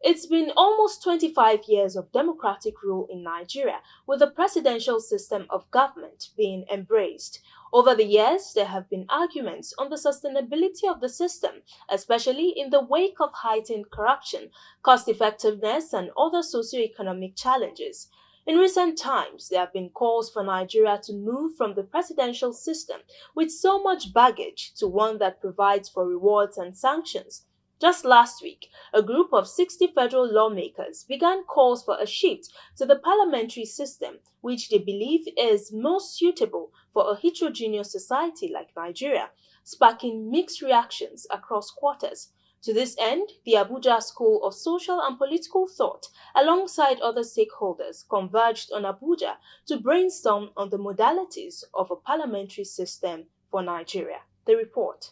It's been almost 25 years of democratic rule in Nigeria, with the presidential system of government being embraced. Over the years, there have been arguments on the sustainability of the system, especially in the wake of heightened corruption, cost effectiveness, and other socio-economic challenges. In recent times, there have been calls for Nigeria to move from the presidential system with so much baggage to one that provides for rewards and sanctions. Just last week, a group of 60 federal lawmakers began calls for a shift to the parliamentary system, which they believe is most suitable for a heterogeneous society like Nigeria, sparking mixed reactions across quarters. To this end, the Abuja School of Social and Political Thought, alongside other stakeholders, converged on Abuja to brainstorm on the modalities of a parliamentary system for Nigeria. The report.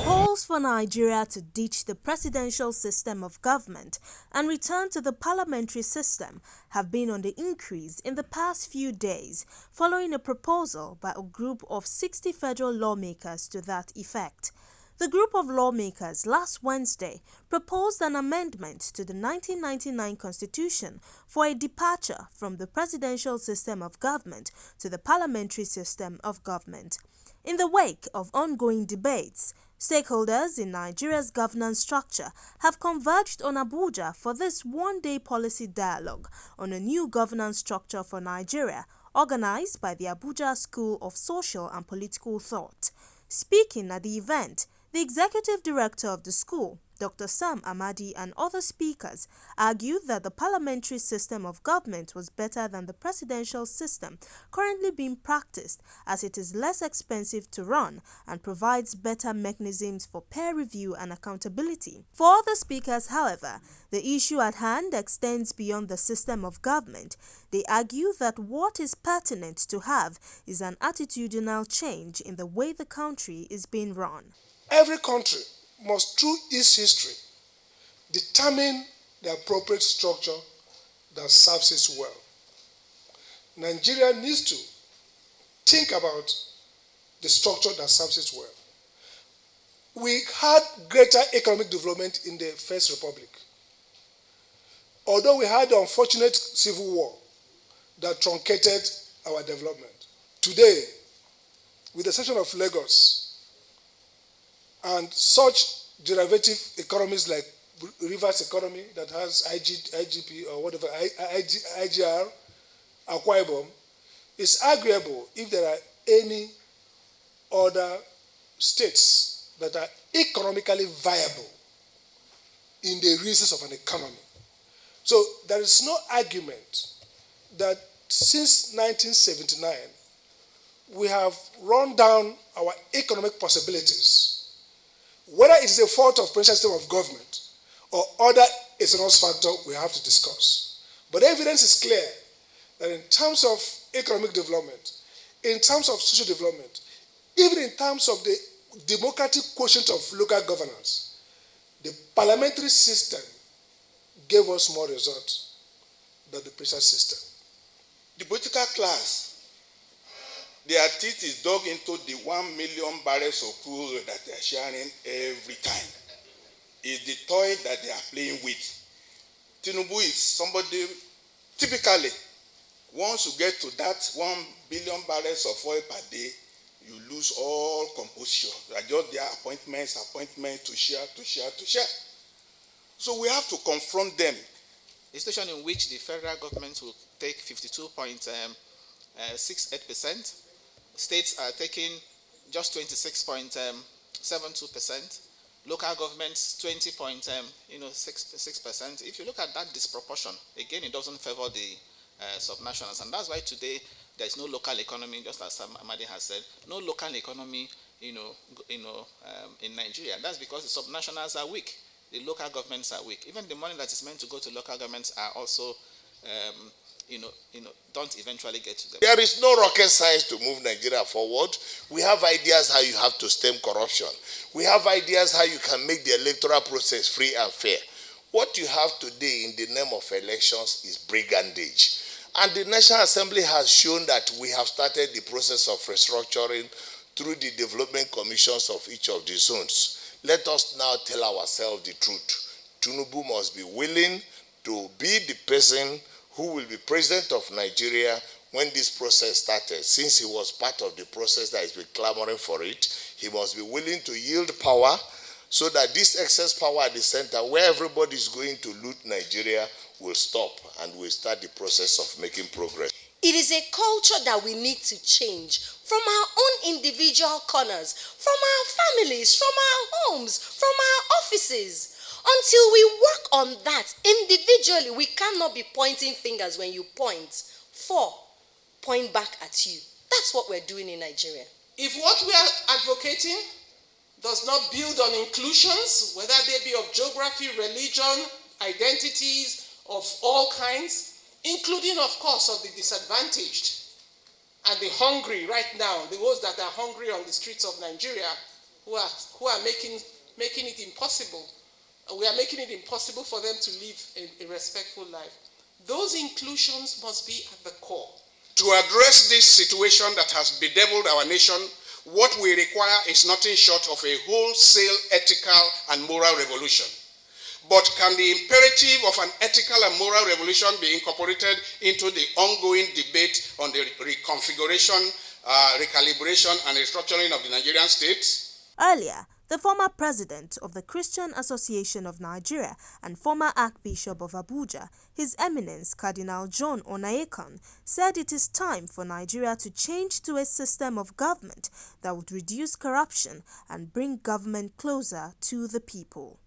Calls for Nigeria to ditch the presidential system of government and return to the parliamentary system have been on the increase in the past few days, following a proposal by a group of 60 federal lawmakers to that effect. The group of lawmakers last Wednesday proposed an amendment to the 1999 Constitution for a departure from the presidential system of government to the parliamentary system of government. In the wake of ongoing debates, stakeholders in Nigeria's governance structure have converged on Abuja for this one-day policy dialogue on a new governance structure for Nigeria, organized by the Abuja School of Social and Political Thought. Speaking at the event, the executive director of the school, Dr. Sam Amadi, and other speakers argued that the parliamentary system of government was better than the presidential system currently being practiced, as it is less expensive to run and provides better mechanisms for peer review and accountability. For other speakers, however, the issue at hand extends beyond the system of government. They argue that what is pertinent to have is an attitudinal change in the way the country is being run. Every country must, through its history, determine the appropriate structure that serves it well. Nigeria needs to think about the structure that serves it well. We had greater economic development in the First Republic, although we had the unfortunate civil war that truncated our development. Today, with the exception of Lagos, and such derivative economies like Rivers economy that has IGP or whatever, IGR, Akwa Ibom, it's arguable if there are any other states that are economically viable in the reasons of an economy. So there is no argument that since 1979, we have run down our economic possibilities. Whether it is a fault of presidential system of government or other external factor, we have to discuss. But evidence is clear that in terms of economic development, in terms of social development, even in terms of the democratic quotient of local governance, the parliamentary system gave us more results than the presidential system. The political class, their teeth is dug into the 1 million barrels of crude oil that they are sharing every time. It's the toy that they are playing with. Tinubu is somebody, typically, once you get to that 1 billion barrels of oil per day, you lose all composition. They are just their appointments to share. So we have to confront them. A situation in which the federal government will take 52.68%. States are taking just 26.72%. Local governments 20.6%. If you look at that disproportion, again, it doesn't favor the subnationals, and that's why today there is no local economy, just as Amadi has said, no local economy, in Nigeria. That's because the subnationals are weak, the local governments are weak. Even the money that is meant to go to local governments are also don't eventually get to them. There is no rocket science to move Nigeria forward. We have ideas how you have to stem corruption. We have ideas how you can make the electoral process free and fair. What you have today in the name of elections is brigandage. And the National Assembly has shown that we have started the process of restructuring through the development commissions of each of the zones. Let us now tell ourselves the truth. Tinubu must be willing to be the person who will be president of Nigeria when this process started. Since he was part of the process that has been clamoring for it, he must be willing to yield power so that this excess power at the center, where everybody is going to loot Nigeria, will stop and we'll start the process of making progress. It is a culture that we need to change from our own individual corners, from our families, from our homes, from our offices. Until we work on that individually, we cannot be pointing fingers when you point. Point back at you. That's what we're doing in Nigeria. If what we are advocating does not build on inclusions, whether they be of geography, religion, identities of all kinds, including, of course, of the disadvantaged and the hungry right now, those that are hungry on the streets of Nigeria, who are making it impossible. We are making it impossible for them to live a respectful life. Those inclusions must be at the core. To address this situation that has bedeviled our nation, what we require is nothing short of a wholesale ethical and moral revolution. But can the imperative of an ethical and moral revolution be incorporated into the ongoing debate on the reconfiguration, recalibration, and restructuring of the Nigerian state? Earlier, the former president of the Christian Association of Nigeria and former Archbishop of Abuja, His Eminence Cardinal John Onaiyekan, said it is time for Nigeria to change to a system of government that would reduce corruption and bring government closer to the people.